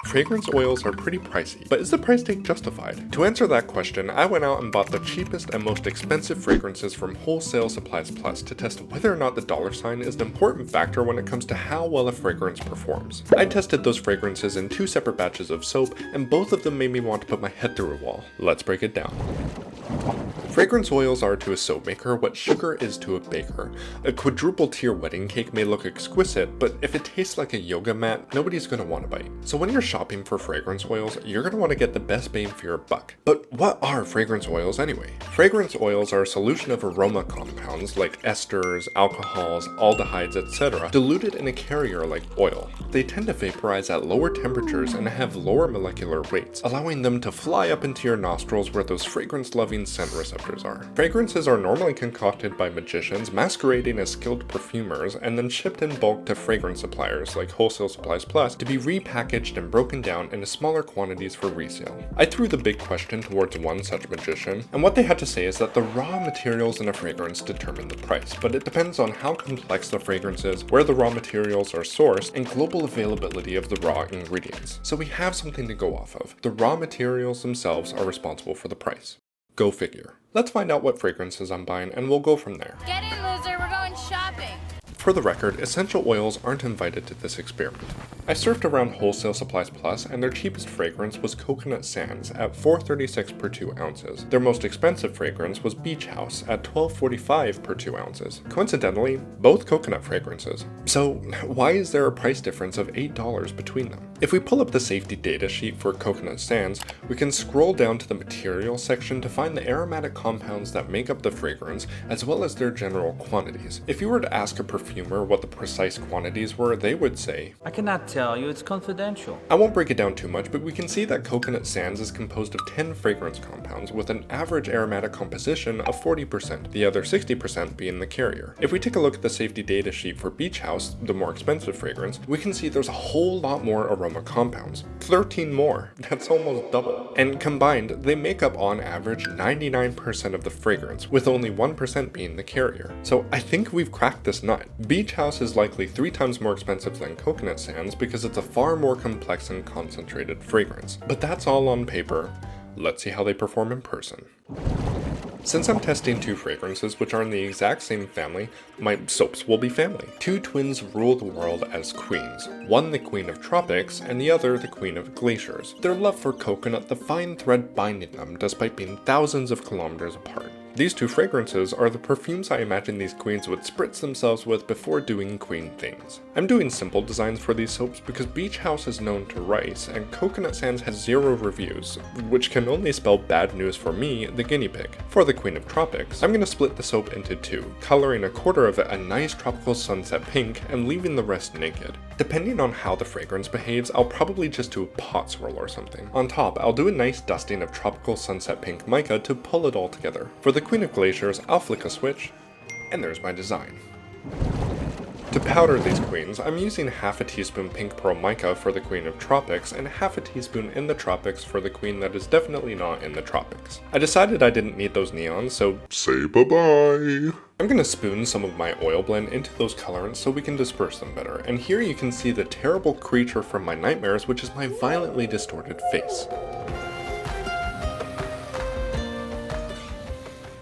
Fragrance oils are pretty pricey, but is the price tag justified? To answer that question, I went out and bought the cheapest and most expensive fragrances from Wholesale Supplies Plus to test whether or not the dollar sign is an important factor when it comes to how well a fragrance performs. I tested those fragrances in 2 separate batches of soap, and both of them made me want to put my head through a wall. Let's break it down. Fragrance oils are to a soap maker what sugar is to a baker. A quadruple tier wedding cake may look exquisite, but if it tastes like a yoga mat, nobody's gonna want to bite. So when you're shopping for fragrance oils, you're gonna want to get the best bang for your buck. But what are fragrance oils anyway? Fragrance oils are a solution of aroma compounds like esters, alcohols, aldehydes, etc., diluted in a carrier like oil. They tend to vaporize at lower temperatures and have lower molecular weights, allowing them to fly up into your nostrils where those fragrance-loving scent receptors are. Fragrances are normally concocted by magicians masquerading as skilled perfumers and then shipped in bulk to fragrance suppliers like Wholesale Supplies Plus to be repackaged and broken down into smaller quantities for resale. I threw the big question towards one such magician, and what they had to say is that the raw materials in a fragrance determine the price, but it depends on how complex the fragrance is, where the raw materials are sourced, and global availability of the raw ingredients. So we have something to go off of. The raw materials themselves are responsible for the price. Go figure. Let's find out what fragrances I'm buying and we'll go from there. Get in, loser, we're going shopping. For the record, essential oils aren't invited to this experiment. I surfed around Wholesale Supplies Plus and their cheapest fragrance was Coconut Sands at $4.36 per 2 ounces. Their most expensive fragrance was Beach House at $12.45 per 2 ounces. Coincidentally, both coconut fragrances. So why is there a price difference of $8 between them? If we pull up the safety data sheet for Coconut Sands, we can scroll down to the materials section to find the aromatic compounds that make up the fragrance as well as their general quantities. If you were to ask a perfumer what the precise quantities were, they would say, "I cannot tell you, it's confidential." I won't break it down too much, but we can see that Coconut Sands is composed of 10 fragrance compounds with an average aromatic composition of 40%, the other 60% being the carrier. If we take a look at the safety data sheet for Beach House, the more expensive fragrance, we can see there's a whole lot more aroma compounds. 13 more. That's almost double. And combined, they make up on average 99% of the fragrance, with only 1% being the carrier. So I think we've cracked this nut. Beach House is likely 3 times more expensive than Coconut Sands because it's a far more complex and concentrated fragrance. But that's all on paper. Let's see how they perform in person. Since I'm testing 2 fragrances which are in the exact same family, my soaps will be family. 2 twins rule the world as queens. One the queen of tropics, and the other the queen of glaciers. Their love for coconut the fine thread binding them despite being thousands of kilometers apart. These 2 fragrances are the perfumes I imagine these queens would spritz themselves with before doing queen things. I'm doing simple designs for these soaps because Beach House is known to rice, and Coconut Sands has 0 reviews, which can only spell bad news for me, the guinea pig. For the Queen of Tropics, I'm going to split the soap into 2, coloring a quarter of it a nice tropical sunset pink and leaving the rest naked. Depending on how the fragrance behaves, I'll probably just do a pot swirl or something. On top, I'll do a nice dusting of tropical sunset pink mica to pull it all together. For the Queen of Glaciers, I'll flick a switch, and there's my design. To powder these queens, I'm using half a teaspoon pink pearl mica for the Queen of Tropics and half a teaspoon in the tropics for the queen that is definitely not in the tropics. I decided I didn't need those neons, so say bye-bye. I'm gonna spoon some of my oil blend into those colorants so we can disperse them better, and here you can see the terrible creature from my nightmares, which is my violently distorted face.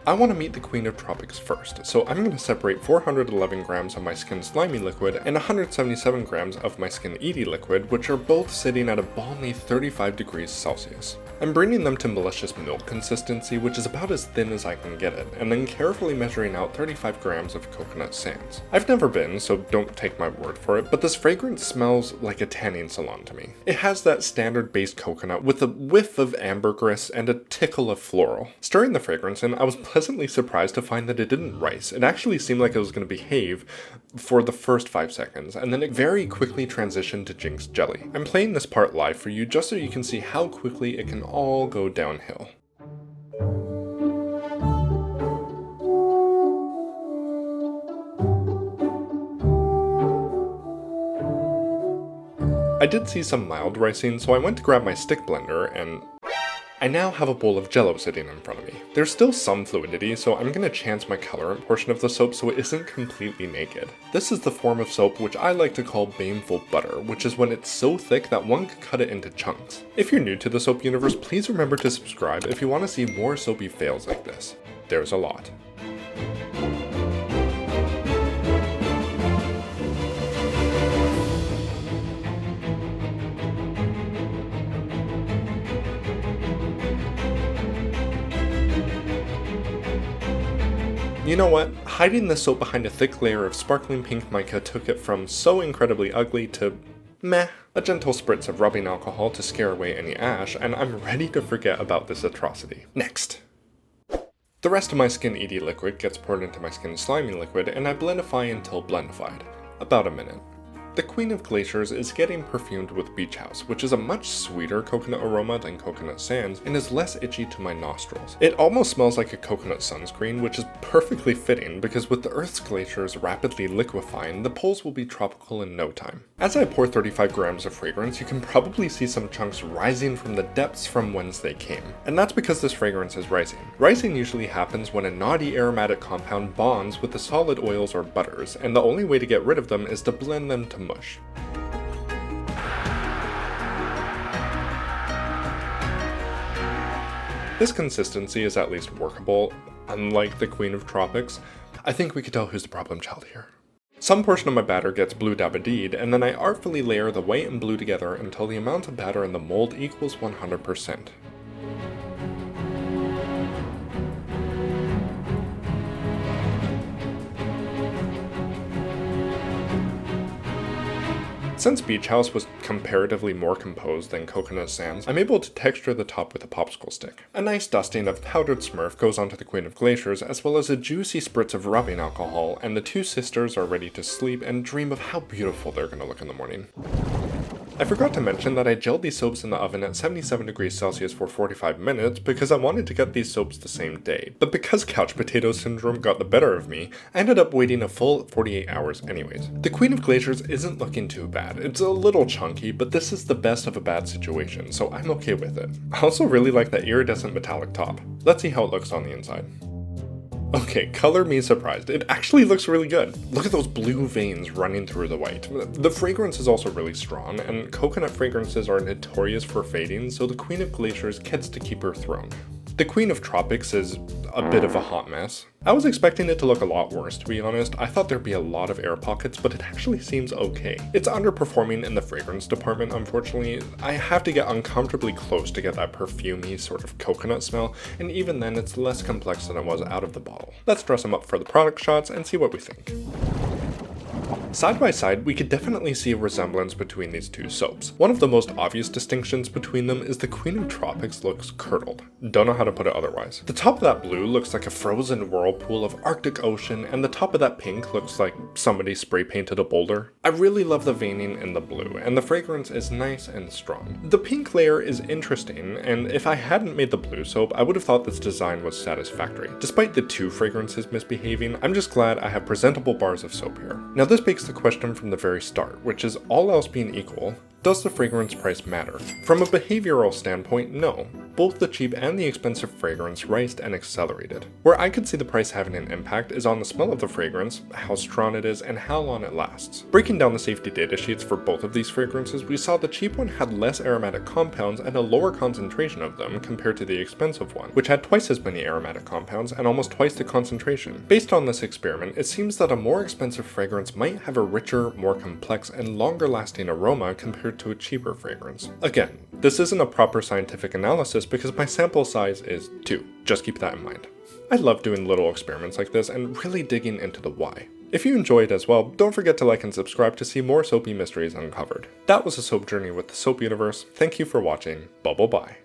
I want to meet the Queen of Tropics first, so I'm going to separate 411 grams of my Skin Slimy liquid and 177 grams of my Skin Eaty liquid, which are both sitting at a balmy 35 degrees Celsius. I'm bringing them to malicious milk consistency, which is about as thin as I can get it, and then carefully measuring out 35 grams of Coconut Sands. I've never been, so don't take my word for it, but this fragrance smells like a tanning salon to me. It has that standard base coconut with a whiff of ambergris and a tickle of floral. Stirring the fragrance in, I was pleasantly surprised to find that it didn't rice. It actually seemed like it was going to behave for the first 5 seconds, and then it very quickly transitioned to Jinx Jelly. I'm playing this part live for you just so you can see how quickly it can all go downhill. I did see some mild ricing, so I went to grab my stick blender and I now have a bowl of Jell-O sitting in front of me. There's still some fluidity, so I'm going to chance my colorant portion of the soap so it isn't completely naked. This is the form of soap which I like to call baneful butter, which is when it's so thick that one could cut it into chunks. If you're new to the soap universe, please remember to subscribe if you want to see more soapy fails like this. There's a lot. You know what? Hiding the soap behind a thick layer of sparkling pink mica took it from so incredibly ugly to meh. A gentle spritz of rubbing alcohol to scare away any ash, and I'm ready to forget about this atrocity. Next. The rest of my Skin ED liquid gets poured into my Skin Slimy liquid, and I blendify until blendified. About a minute. The Queen of Glaciers is getting perfumed with Beach House, which is a much sweeter coconut aroma than coconut sands and is less itchy to my nostrils. It almost smells like a coconut sunscreen, which is perfectly fitting because with the Earth's glaciers rapidly liquefying, the poles will be tropical in no time. As I pour 35 grams of fragrance, you can probably see some chunks rising from the depths from whence they came. And that's because this fragrance is rising. Rising usually happens when a naughty aromatic compound bonds with the solid oils or butters, and the only way to get rid of them is to blend them to mush. This consistency is at least workable, unlike the Queen of Tropics. I think we could tell who's the problem child here. Some portion of my batter gets blue dabadied, and then I artfully layer the white and blue together until the amount of batter in the mold equals 100%. Since Beach House was comparatively more composed than coconut sands, I'm able to texture the top with a popsicle stick. A nice dusting of powdered Smurf goes onto the Queen of Glaciers, as well as a juicy spritz of rubbing alcohol, and the two sisters are ready to sleep and dream of how beautiful they're going to look in the morning. I forgot to mention that I gelled these soaps in the oven at 77 degrees Celsius for 45 minutes because I wanted to get these soaps the same day. But because couch potato syndrome got the better of me, I ended up waiting a full 48 hours anyways. The Queen of Glaciers isn't looking too bad. It's a little chunky, but this is the best of a bad situation, so I'm okay with it. I also really like that iridescent metallic top. Let's see how it looks on the inside. Okay, color me surprised. It actually looks really good. Look at those blue veins running through the white. The fragrance is also really strong, and coconut fragrances are notorious for fading, so the Queen of Glaciers gets to keep her throne. The Queen of Tropics is a bit of a hot mess. I was expecting it to look a lot worse, to be honest. I thought there'd be a lot of air pockets, but it actually seems okay. It's underperforming in the fragrance department, unfortunately. I have to get uncomfortably close to get that perfumey sort of coconut smell, and even then it's less complex than it was out of the bottle. Let's dress them up for the product shots and see what we think. Side by side, we could definitely see a resemblance between these two soaps. One of the most obvious distinctions between them is the Queen of Tropics looks curdled. Don't know how to put it otherwise. The top of that blue looks like a frozen whirlpool of Arctic Ocean, and the top of that pink looks like somebody spray painted a boulder. I really love the veining in the blue, and the fragrance is nice and strong. The pink layer is interesting, and if I hadn't made the blue soap, I would have thought this design was satisfactory. Despite the two fragrances misbehaving, I'm just glad I have presentable bars of soap here. Now this begs the question from the very start, which is, all else being equal, does the fragrance price matter? From a behavioral standpoint, no. Both the cheap and the expensive fragrance rised and accelerated. Where I could see the price having an impact is on the smell of the fragrance, how strong it is, and how long it lasts. Breaking down the safety data sheets for both of these fragrances, we saw the cheap one had less aromatic compounds and a lower concentration of them compared to the expensive one, which had twice as many aromatic compounds and almost twice the concentration. Based on this experiment, it seems that a more expensive fragrance might have a richer, more complex, and longer lasting aroma compared to a cheaper fragrance. Again, this isn't a proper scientific analysis because my sample size is 2. Just keep that in mind. I love doing little experiments like this and really digging into the why. If you enjoyed as well, don't forget to like and subscribe to see more soapy mysteries uncovered. That was a soap journey with the Soap Universe. Thank you for watching. Bye bye.